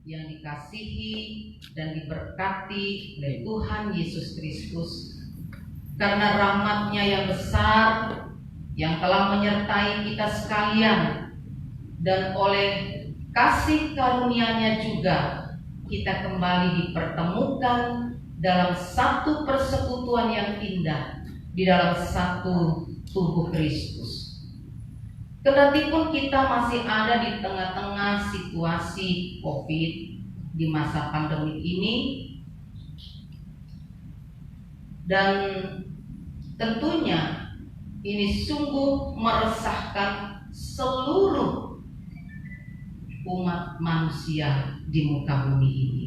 yang dikasihi dan diberkati oleh Tuhan Yesus Kristus, karena rahmat-Nya yang besar yang telah menyertai kita sekalian, dan oleh kasih karunia-Nya juga kita kembali dipertemukan dalam satu persekutuan yang indah di dalam satu tubuh Kristus. Kendatipun kita masih ada di tengah-tengah situasi COVID di masa pandemi ini, dan tentunya ini sungguh meresahkan seluruh umat manusia di muka bumi ini.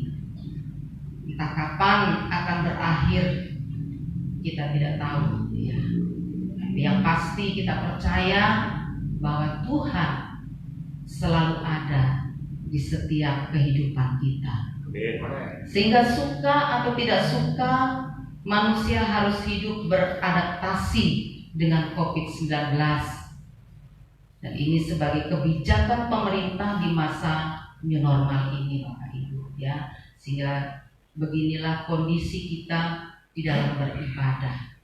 Entah kapan akan berakhir, kita tidak tahu ya. Tapi yang pasti kita percaya bahwa Tuhan selalu ada di setiap kehidupan kita. Sehingga suka atau tidak suka, manusia harus hidup beradaptasi dengan COVID-19. Dan ini sebagai kebijakan pemerintah di masa new normal ini, Bapak Ibu ya. Sehingga beginilah kondisi kita di dalam beribadah.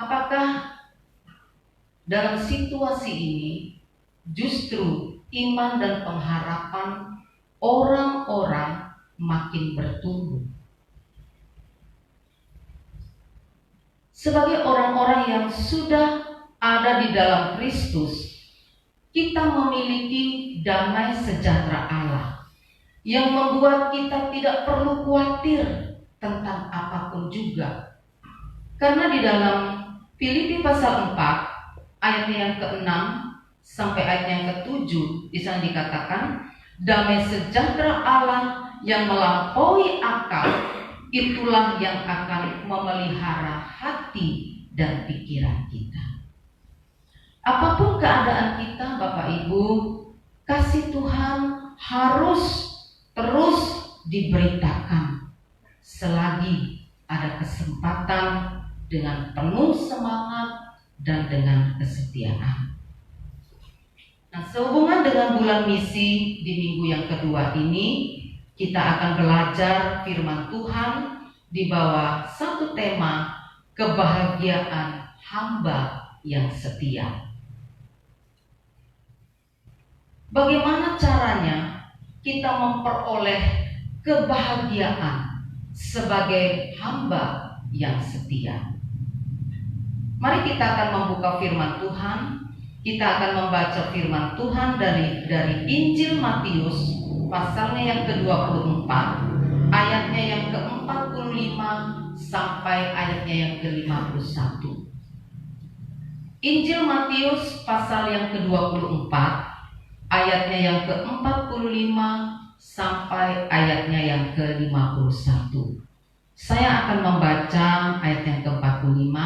Apakah dalam situasi ini justru iman dan pengharapan orang-orang makin bertumbuh? Sebagai orang-orang yang sudah ada di dalam Kristus, kita memiliki damai sejahtera Allah yang membuat kita tidak perlu khawatir tentang apapun juga. Karena di dalam Filipi pasal 4 ayatnya yang ke-6 sampai ayatnya yang ke-7 di sana dikatakan, damai sejahtera Allah yang melampaui akal itulah yang akan memelihara hati dan pikiran kita. Apapun keadaan kita, Bapak Ibu, kasih Tuhan harus terus diberitakan selagi ada kesempatan, dengan penuh semangat dan dengan kesetiaan. Nah, sehubungan dengan bulan misi di minggu yang kedua ini, kita akan belajar firman Tuhan di bawah satu tema, kebahagiaan hamba yang setia. Bagaimana caranya kita memperoleh kebahagiaan sebagai hamba yang setia? Mari kita akan membuka firman Tuhan. Kita akan membaca firman Tuhan dari Injil Matius pasalnya yang ke-24, ayatnya yang ke-45 sampai ayatnya yang ke-51. Injil Matius pasal yang ke-24, ayatnya yang ke-45 sampai ayatnya yang ke-51. Saya akan membaca ayat yang ke-45,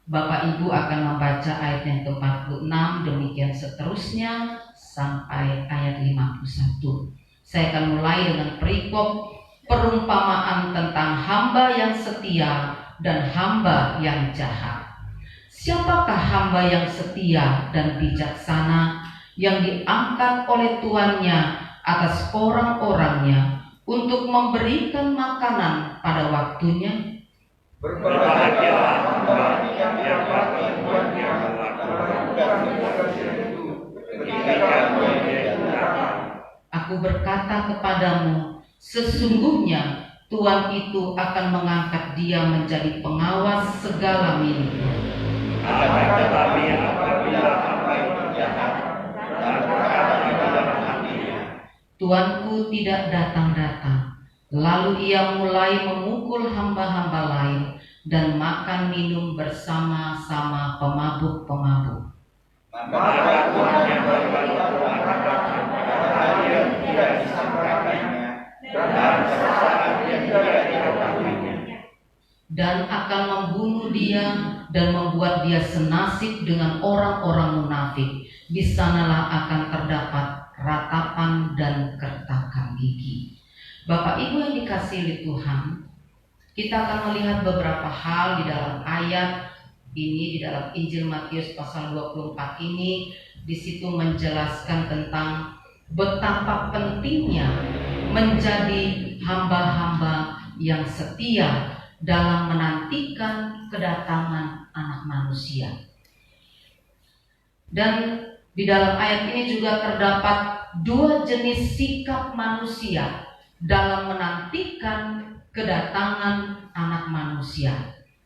Bapak Ibu akan membaca ayat yang ke-46, demikian seterusnya sampai ayat 51. Saya akan mulai dengan perikop perumpamaan tentang hamba yang setia dan hamba yang jahat. Siapakah hamba yang setia dan bijaksana yang diangkat oleh tuannya atas orang-orangnya untuk memberikan makanan pada waktunya? Berbahagialah hamba yang dapat tuannya melakukan itu ketika dia datang. Aku berkata kepadamu, sesungguhnya Tuhan itu akan mengangkat dia menjadi pengawas segala miliknya. Akan tetapi apabila hamba itu jahat dan berkata di dalam hatinya, Tuanku tidak datang-datang, lalu ia mulai memukul hamba-hamba lain dan makan minum bersama-sama pemabuk-pemabuk. maka tuannya berlalu mengatakan bahwa dia tidak disangkanya dan sesaat dia tidak diketahuinya, dan akan membunuh dia dan membuat dia senasib dengan orang-orang munafik. Di sanalah akan terdapat ratapan dan kertakan gigi. Bapak Ibu yang dikasihi oleh Tuhan, kita akan melihat beberapa hal di dalam ayat ini, di dalam Injil Matius pasal 24 ini. Di situ menjelaskan tentang betapa pentingnya menjadi hamba-hamba yang setia dalam menantikan kedatangan Anak Manusia. Dan di dalam ayat ini juga terdapat dua jenis sikap manusia dalam menantikan kedatangan Anak Manusia,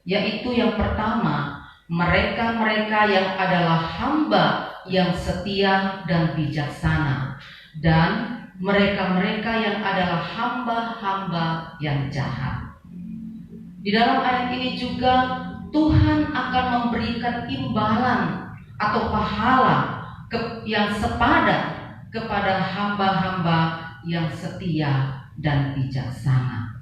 yaitu yang pertama, mereka-mereka yang adalah hamba yang setia dan bijaksana, dan mereka-mereka yang adalah hamba-hamba yang jahat. Di dalam ayat ini juga Tuhan akan memberikan imbalan atau pahala yang sepadan kepada hamba-hamba yang setia dan bijaksana.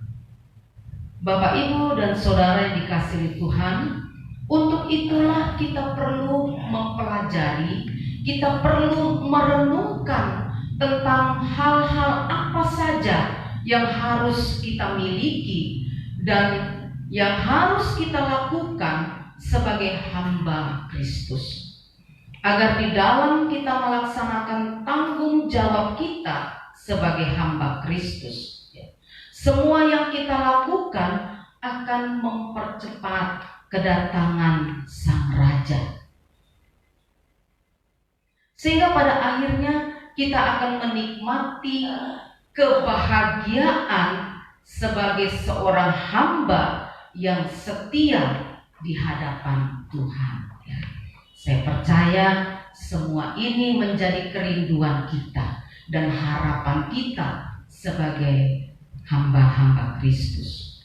Bapak, Ibu, dan saudara yang dikasihi Tuhan, untuk itulah kita perlu mempelajari, kita perlu merenungkan tentang hal-hal apa saja yang harus kita miliki dan yang harus kita lakukan sebagai hamba Kristus, agar di dalam kita melaksanakan tanggung jawab kita sebagai hamba Kristus, semua yang kita lakukan akan mempercepat kedatangan Sang Raja, sehingga pada akhirnya kita akan menikmati kebahagiaan sebagai seorang hamba yang setia di hadapan Tuhan. Saya percaya semua ini menjadi kerinduan kita dan harapan kita sebagai hamba-hamba Kristus.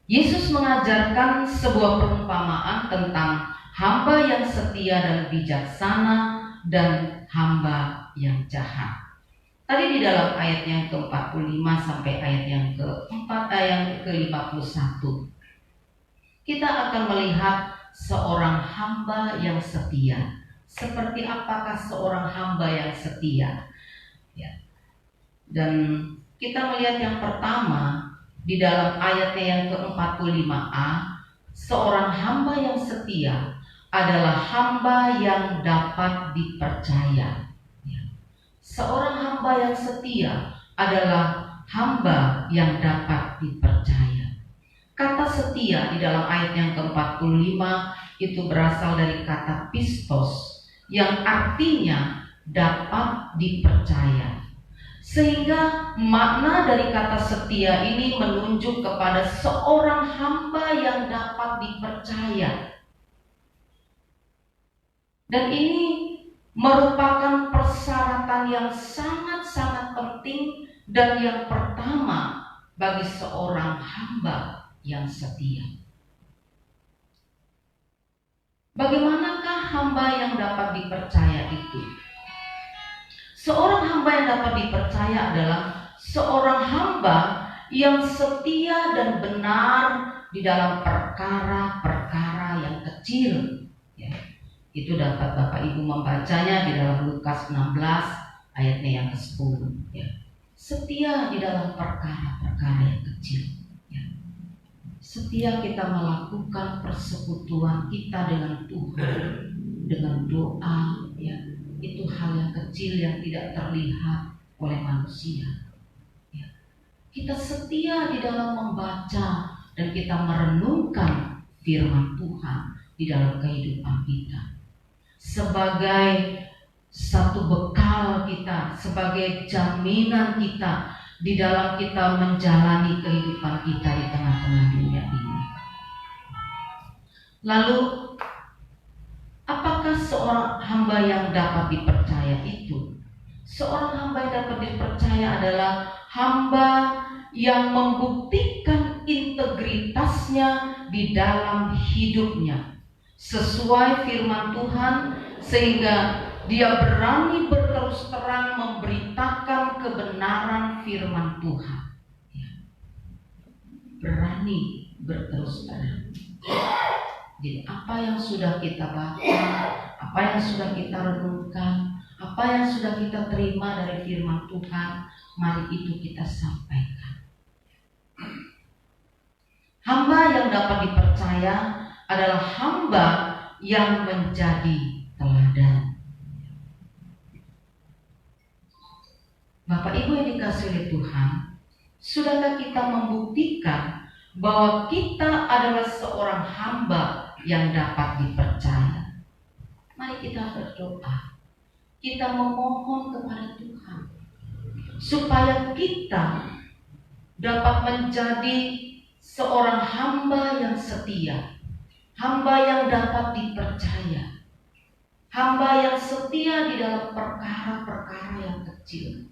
Yesus mengajarkan sebuah perumpamaan tentang hamba yang setia dan bijaksana dan hamba yang jahat. Tadi di dalam ayat yang ke-45 sampai ayat yang ke-51, kita akan melihat seorang hamba yang setia. Seperti apakah seorang hamba yang setia? Dan kita melihat yang pertama di dalam ayatnya yang ke-45a, seorang hamba yang setia adalah hamba yang dapat dipercaya. Seorang hamba yang setia adalah hamba yang dapat dipercaya. Kata setia di dalam ayat yang ke-45 itu berasal dari kata pistos, yang artinya dapat dipercaya. Sehingga makna dari kata setia ini menunjuk kepada seorang hamba yang dapat dipercaya. Dan ini merupakan persyaratan yang sangat-sangat penting dan yang pertama bagi seorang hamba yang setia. Bagaimanakah hamba yang dapat dipercaya itu? Seorang hamba yang dapat dipercaya adalah seorang hamba yang setia dan benar di dalam perkara-perkara yang kecil. Itu dapat Bapak Ibu membacanya di dalam Lukas 16 ayatnya yang ke-10. Setia di dalam perkara-perkara yang kecil. Setia kita melakukan persekutuan kita dengan Tuhan, dengan doa, itu hal yang kecil yang tidak terlihat oleh manusia. Kita setia di dalam membaca dan kita merenungkan firman Tuhan di dalam kehidupan kita, sebagai satu bekal kita, sebagai jaminan kita di dalam kita menjalani kehidupan kita di tengah-tengah dunia ini. Lalu, apakah seorang hamba yang dapat dipercaya itu? Seorang hamba yang dapat dipercaya adalah hamba yang membuktikan integritasnya di dalam hidupnya sesuai firman Tuhan, sehingga dia berani berterus terang memberitakan kebenaran firman Tuhan. Berani berterus terang. Jadi apa yang sudah kita baca, apa yang sudah kita renungkan, apa yang sudah kita terima dari firman Tuhan, mari itu kita sampaikan. Hamba yang dapat dipercaya adalah hamba yang menjadi teladan. Bapak Ibu yang dikasihi oleh Tuhan, sudahkah kita membuktikan bahwa kita adalah seorang hamba yang dapat dipercaya? Mari kita berdoa. Kita memohon kepada Tuhan supaya kita dapat menjadi seorang hamba yang setia, hamba yang dapat dipercaya, hamba yang setia di dalam perkara-perkara yang kecil,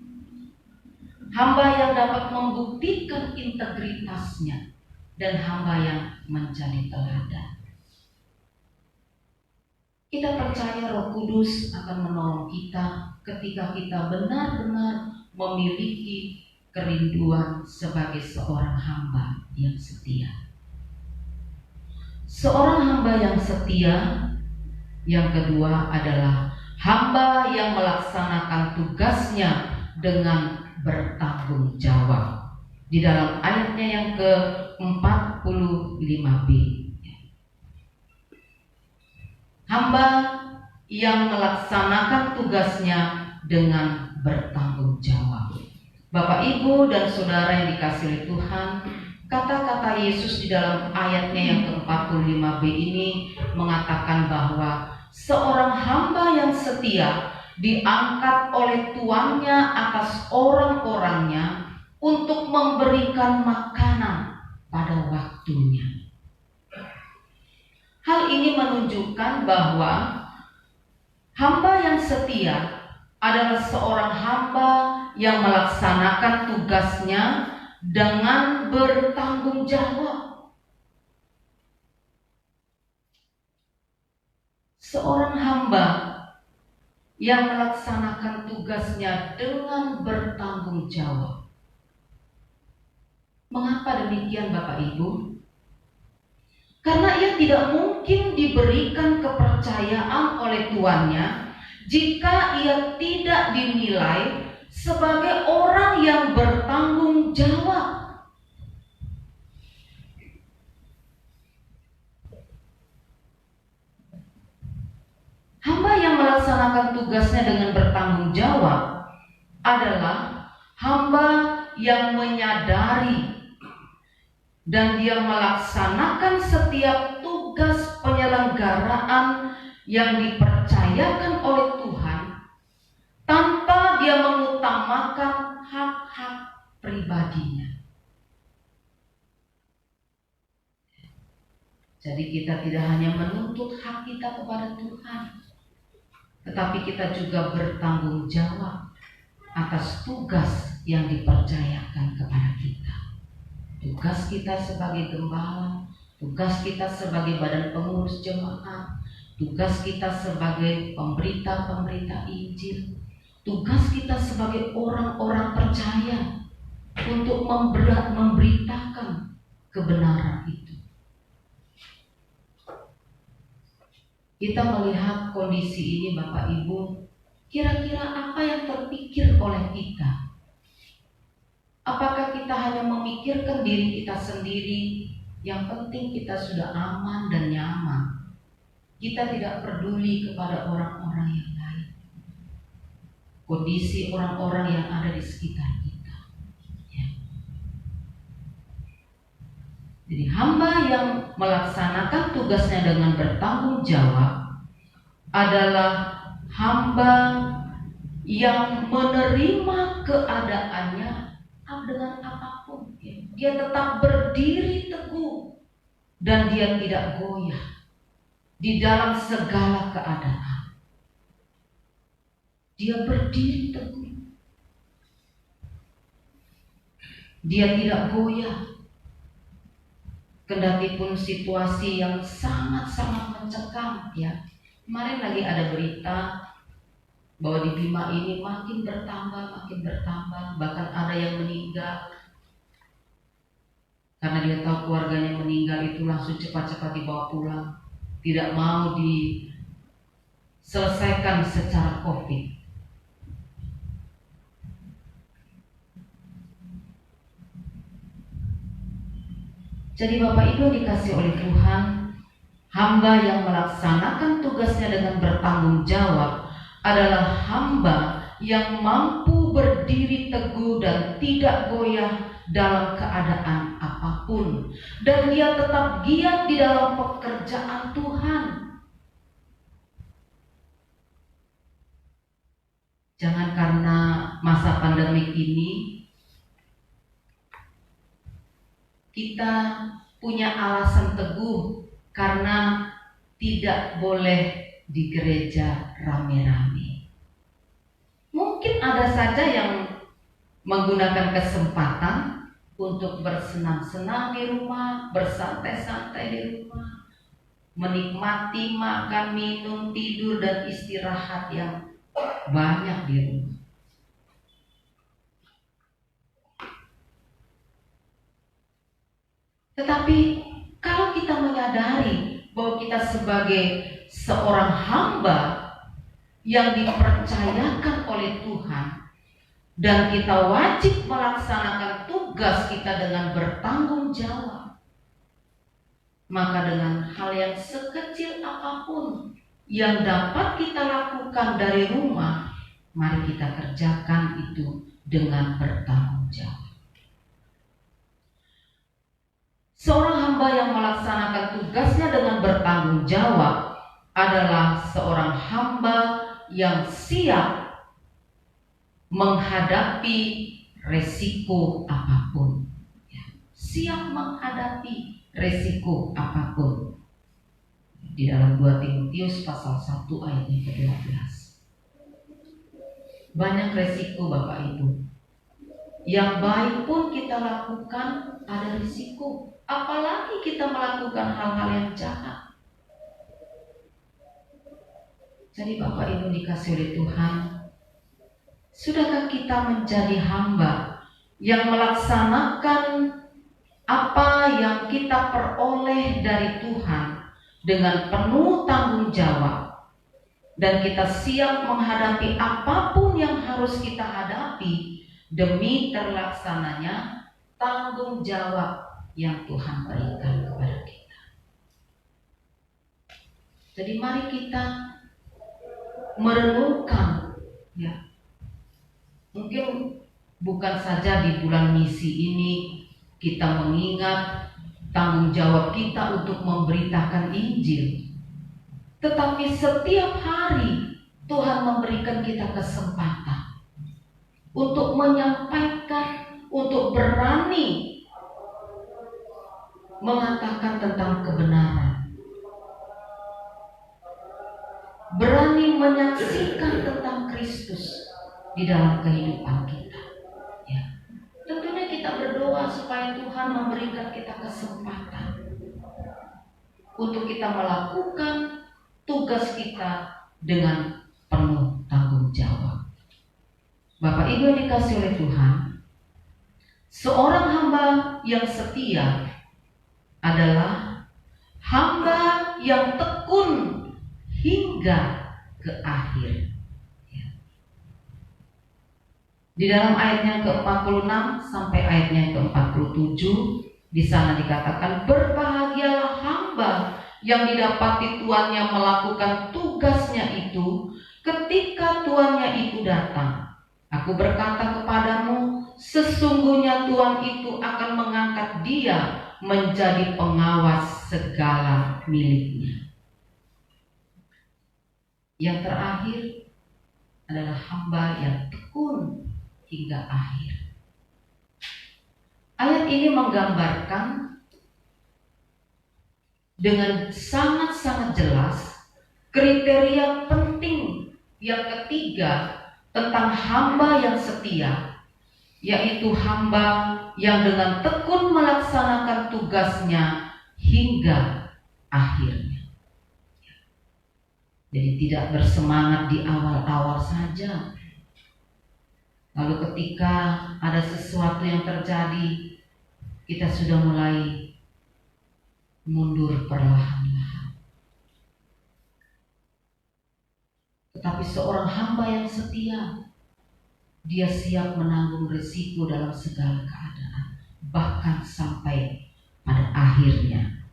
hamba yang dapat membuktikan integritasnya, dan hamba yang menjadi teladan. Kita percaya Roh Kudus akan menolong kita ketika kita benar-benar memiliki kerinduan sebagai seorang hamba yang setia. Seorang hamba yang setia yang kedua adalah hamba yang melaksanakan tugasnya dengan bertanggung jawab. Di dalam ayatnya yang ke-45b, hamba yang melaksanakan tugasnya dengan bertanggung jawab. Bapak, Ibu, dan Saudara yang dikasihi oleh Tuhan, kata-kata Yesus di dalam ayatnya yang ke-45b ini mengatakan bahwa seorang hamba yang setia diangkat oleh tuannya atas orang-orangnya untuk memberikan makanan pada waktunya. Hal ini menunjukkan bahwa hamba yang setia adalah seorang hamba yang melaksanakan tugasnya dengan bertanggung jawab. Seorang hamba yang melaksanakan tugasnya dengan bertanggung jawab. Mengapa demikian, Bapak Ibu? Karena ia tidak mungkin diberikan kepercayaan oleh tuannya jika ia tidak dinilai sebagai orang yang bertanggung jawab. Hamba yang melaksanakan tugasnya dengan bertanggung jawab adalah hamba yang menyadari dan dia melaksanakan setiap tugas penyelenggaraan yang dipercayakan oleh Tuhan tanpa dia mengutamakan hak-hak pribadinya. Jadi kita tidak hanya menuntut hak kita kepada Tuhan, tetapi kita juga bertanggung jawab atas tugas yang dipercayakan kepada kita. Tugas kita sebagai gembala, tugas kita sebagai badan pengurus jemaat, tugas kita sebagai pemberita-pemberita Injil, tugas kita sebagai orang-orang percaya untuk memberitakan kebenaran itu. Kita melihat kondisi ini, Bapak Ibu, kira-kira apa yang terpikir oleh kita? Apakah kita hanya memikirkan diri kita sendiri? Yang penting kita sudah aman dan nyaman. Kita tidak peduli kepada orang-orang yang lain, kondisi orang-orang yang ada di sekitar kita, ya. Jadi hamba yang melaksanakan tugasnya dengan bertanggung jawab adalah hamba yang menerima keadaannya dengan apapun. Dia tetap berdiri teguh dan dia tidak goyah di dalam segala keadaan. Dia berdiri teguh. Dia tidak goyah. Kendati pun situasi yang sangat-sangat mencekam, ya. Kemarin lagi ada berita bahwa di Bima ini makin bertambah, bahkan ada yang meninggal. Karena dia tahu keluarganya meninggal, itu langsung cepat-cepat dibawa pulang. Tidak mau diselesaikan secara COVID. Jadi Bapak Ibu dikasih oleh Tuhan, hamba yang melaksanakan tugasnya dengan bertanggung jawab adalah hamba yang mampu berdiri teguh dan tidak goyah dalam keadaan apapun, dan dia tetap giat di dalam pekerjaan Tuhan. Jangan karena masa pandemik ini kita punya alasan teguh karena tidak boleh di gereja rame-rame. Mungkin ada saja yang menggunakan kesempatan untuk bersenang-senang di rumah, bersantai-santai di rumah, menikmati makan, minum, tidur, dan istirahat yang banyak di rumah. Tetapi kalau kita menyadari bahwa kita sebagai seorang hamba yang dipercayakan oleh Tuhan, dan kita wajib melaksanakan tugas kita dengan bertanggung jawab, maka dengan hal yang sekecil apapun yang dapat kita lakukan dari rumah, mari kita kerjakan itu dengan bertanggung jawab. Seorang hamba yang melaksanakan tugasnya dengan bertanggung jawab adalah seorang hamba yang siap menghadapi resiko apapun. Siap menghadapi resiko apapun. Di dalam 2 Timotius pasal 1 ayat yang ke-12. Banyak resiko Bapak Ibu. Yang baik pun kita lakukan ada risiko. Apalagi kita melakukan hal-hal yang jahat. Jadi Bapak Ibu dikasih oleh Tuhan, sudahkah kita menjadi hamba yang melaksanakan apa yang kita peroleh dari Tuhan dengan penuh tanggung jawab, dan kita siap menghadapi apapun yang harus kita hadapi demi terlaksananya tanggung jawab yang Tuhan berikan kepada kita. Jadi mari kita merenungkan, ya. Mungkin bukan saja di bulan misi ini kita mengingat tanggung jawab kita untuk memberitakan Injil, tetapi setiap hari Tuhan memberikan kita kesempatan untuk menyampaikan, untuk berani mengatakan tentang kebenaran, berani menyaksikan tentang Kristus di dalam kehidupan kita. Ya. Tentunya kita berdoa supaya Tuhan memberikan kita kesempatan untuk kita melakukan tugas kita dengan penuh tanggung jawab. Bapak Ibu yang dikasihi oleh Tuhan, seorang hamba yang setia adalah hamba yang tekun hingga ke akhir. Di dalam ayatnya ke-46 sampai ayatnya ke-47, di sana dikatakan, berbahagialah hamba yang didapati tuannya melakukan tugasnya itu ketika tuannya itu datang. Aku berkata kepadamu, sesungguhnya Tuhan itu akan mengangkat dia menjadi pengawas segala miliknya. Yang terakhir adalah hamba yang tekun hingga akhir. Ayat ini menggambarkan dengan sangat-sangat jelas kriteria penting yang ketiga tentang hamba yang setia, yaitu hamba yang dengan tekun melaksanakan tugasnya hingga akhirnya. Jadi tidak bersemangat di awal-awal saja, lalu ketika ada sesuatu yang terjadi, kita sudah mulai mundur perlahan-lahan. Tetapi seorang hamba yang setia, dia siap menanggung risiko dalam segala keadaan, bahkan sampai pada akhirnya.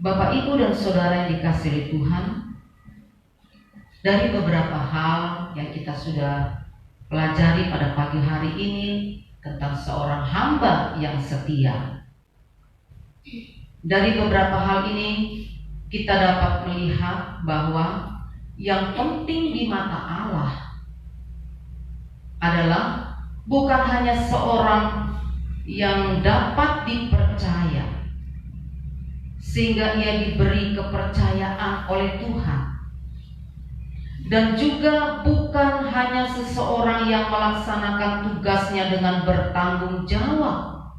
Bapak, Ibu, dan Saudara yang dikasihi Tuhan, dari beberapa hal kita sudah pelajari pada pagi hari ini tentang seorang hamba yang setia. Dari beberapa hal ini kita dapat melihat bahwa yang penting di mata Allah adalah bukan hanya seorang yang dapat dipercaya sehingga ia diberi kepercayaan oleh Tuhan, dan juga bukan hanya seseorang yang melaksanakan tugasnya dengan bertanggung jawab,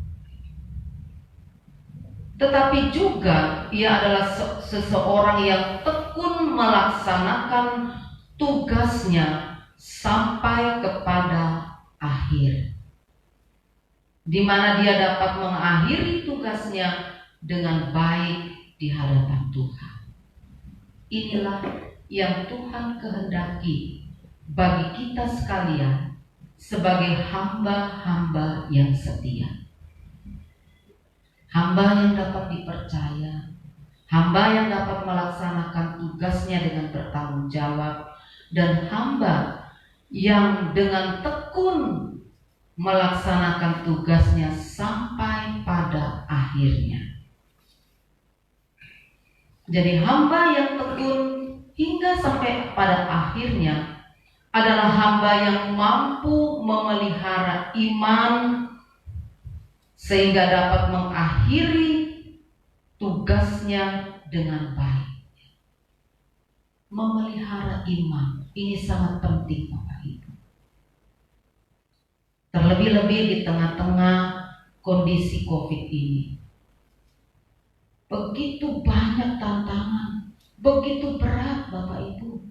tetapi juga ia adalah seseorang yang tekun melaksanakan tugasnya sampai kepada akhir, di mana dia dapat mengakhiri tugasnya dengan baik di hadapan Tuhan. Inilah yang Tuhan kehendaki bagi kita sekalian sebagai hamba-hamba yang setia. Hamba yang dapat dipercaya, hamba yang dapat melaksanakan tugasnya dengan bertanggung jawab, dan hamba yang dengan tekun melaksanakan tugasnya sampai pada akhirnya. Jadi hamba yang tekun hingga sampai pada akhirnya adalah hamba yang mampu memelihara iman sehingga dapat mengakhiri tugasnya dengan baik. Memelihara iman ini sangat penting, Bapak Ibu. Terlebih-lebih di tengah-tengah kondisi COVID ini. Begitu banyak tantangan, begitu berat, Bapak Ibu.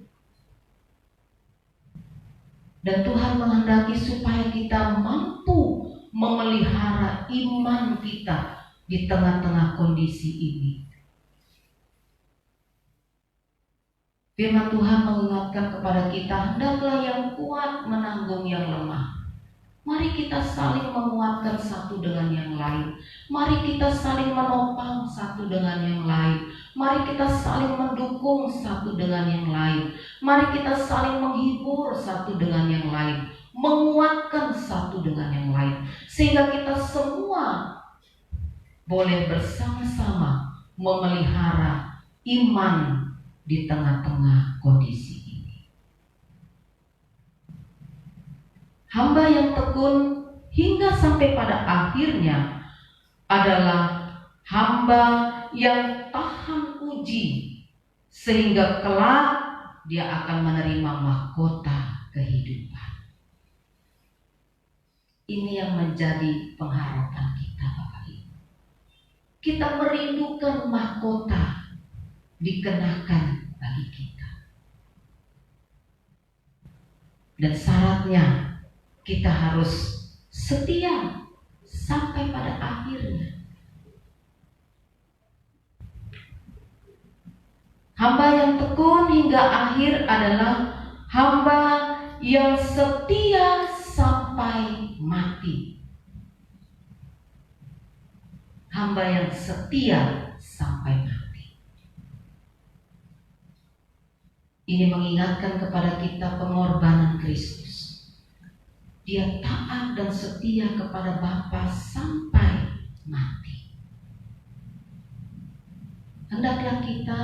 Dan Tuhan menghendaki supaya kita mampu memelihara iman kita di tengah-tengah kondisi ini. Firman Tuhan mengingatkan kepada kita, hendaklah yang kuat menanggung yang lemah. Mari kita saling menguatkan satu dengan yang lain. Mari kita saling menopang satu dengan yang lain. Mari kita saling mendukung satu dengan yang lain. Mari kita saling menghibur satu dengan yang lain, menguatkan satu dengan yang lain, sehingga kita semua boleh bersama-sama memelihara iman di tengah-tengah kondisi ini. Hamba yang tekun hingga sampai pada akhirnya adalah hamba yang tahan uji, sehingga kelak dia akan menerima mahkota kehidupan. Ini yang menjadi pengharapan kita, Bapak Ibu. Kita merindukan mahkota dikenakan bagi kita. Dan syaratnya kita harus setia sampai pada akhirnya. Hamba yang tekun hingga akhir adalah hamba yang setia sampai mati. Hamba yang setia sampai mati. Ini mengingatkan kepada kita pengorbanan Kristus. Dia taat dan setia kepada Bapa sampai mati. Hendaklah kita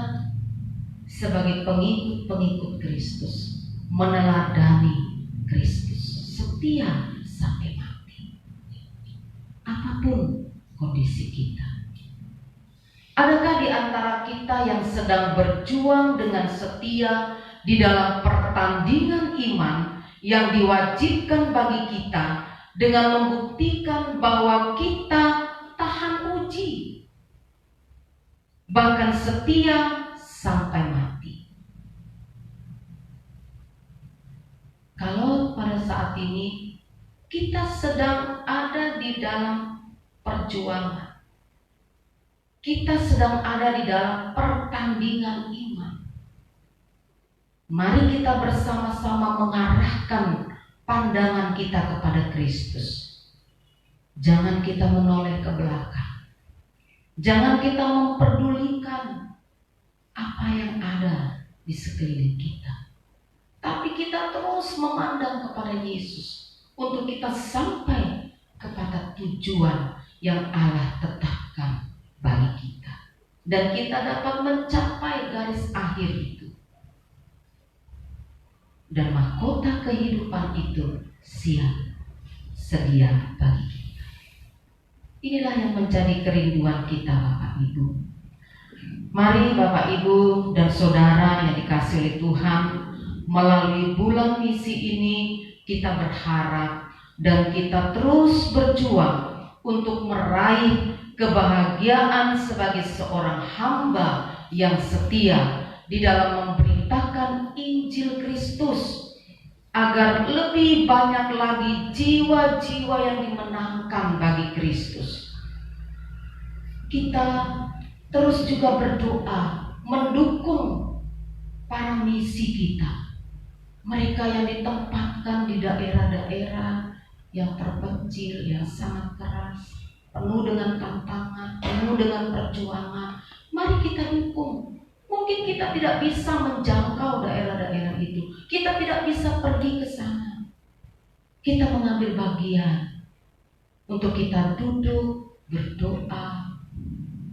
sebagai pengikut-pengikut Kristus meneladani Kristus, setia sampai mati. Apapun kondisi kita. Adakah di antara kita yang sedang berjuang dengan setia di dalam pertandingan iman yang diwajibkan bagi kita dengan membuktikan bahwa kita tahan uji, bahkan setia sampai mati? Kalau pada saat ini kita sedang ada di dalam perjuangan, kita sedang ada di dalam pertandingan iman, mari kita bersama-sama mengarahkan pandangan kita kepada Kristus. Jangan kita menoleh ke belakang. Jangan kita memperdulikan apa yang ada di sekeliling kita. tapi kita terus memandang kepada Yesus untuk kita sampai kepada tujuan yang Allah tetapkan bagi kita, dan kita dapat mencapai garis akhir itu, dan mahkota kehidupan itu siap sedia bagi kita. Inilah yang menjadi kerinduan kita, Bapak Ibu. Mari Bapak Ibu dan Saudara yang dikasihi oleh Tuhan, melalui bulan misi ini kita berharap dan kita terus berjuang untuk meraih kebahagiaan sebagai seorang hamba yang setia di dalam memberitakan Injil Kristus, agar lebih banyak lagi jiwa-jiwa yang dimenangkan bagi Kristus. Kita terus juga berdoa mendukung para misi kita, mereka yang ditempatkan di daerah-daerah yang terpencil, yang sangat keras, penuh dengan tantangan, penuh dengan perjuangan. Mari kita dukung. Mungkin kita tidak bisa menjangkau daerah-daerah itu, kita tidak bisa pergi ke sana. Kita mengambil bagian untuk kita duduk berdoa,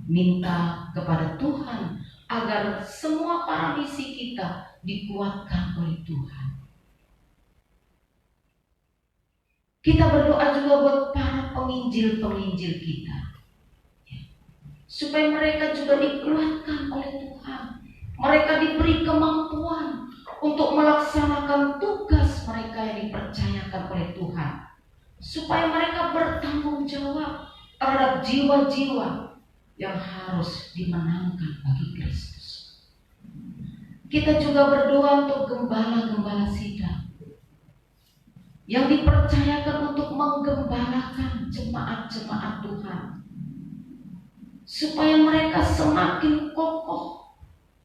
minta kepada Tuhan agar semua para misi kita dikuatkan oleh Tuhan. Kita berdoa juga buat para penginjil-penginjil kita, supaya mereka juga dikuatkan oleh Tuhan. Mereka diberi kemampuan untuk melaksanakan tugas mereka yang dipercayakan oleh Tuhan, supaya mereka bertanggung jawab terhadap jiwa-jiwa yang harus dimenangkan bagi Kristus. Kita juga berdoa untuk gembala-gembala sidang yang dipercayakan untuk menggembalakan jemaat-jemaat Tuhan, supaya mereka semakin kokoh,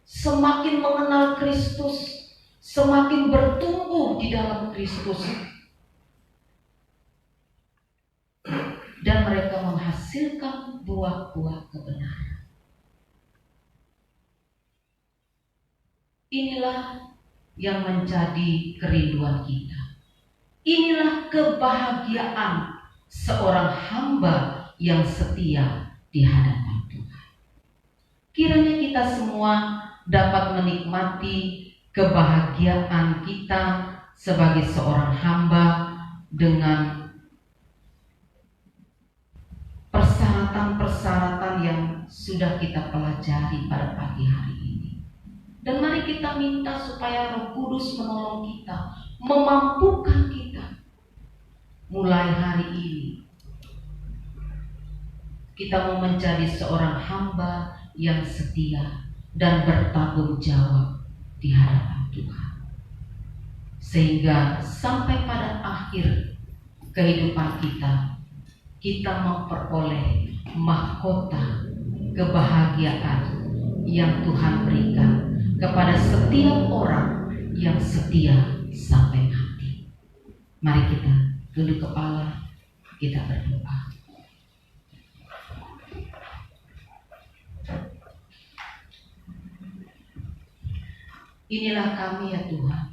semakin mengenal Kristus, semakin bertumbuh di dalam Kristus, dan mereka menghasilkan buah-buah kebenaran. Inilah yang menjadi kerinduan kita. Inilah kebahagiaan seorang hamba yang setia di hadapan Tuhan. Kiranya kita semua dapat menikmati kebahagiaan kita sebagai seorang hamba dengan persyaratan-persyaratan yang sudah kita pelajari pada pagi hari ini. Dan mari kita minta supaya Roh Kudus menolong kita, memampukan kita. Mulai hari ini kita mau menjadi seorang hamba yang setia dan bertanggung jawab di hadapan Tuhan, sehingga sampai pada akhir kehidupan kita, kita memperoleh mahkota kebahagiaan yang Tuhan berikan kepada setiap orang yang setia sampai mati. Mari kita tunduk kepala, kita berdoa. Inilah kami ya Tuhan,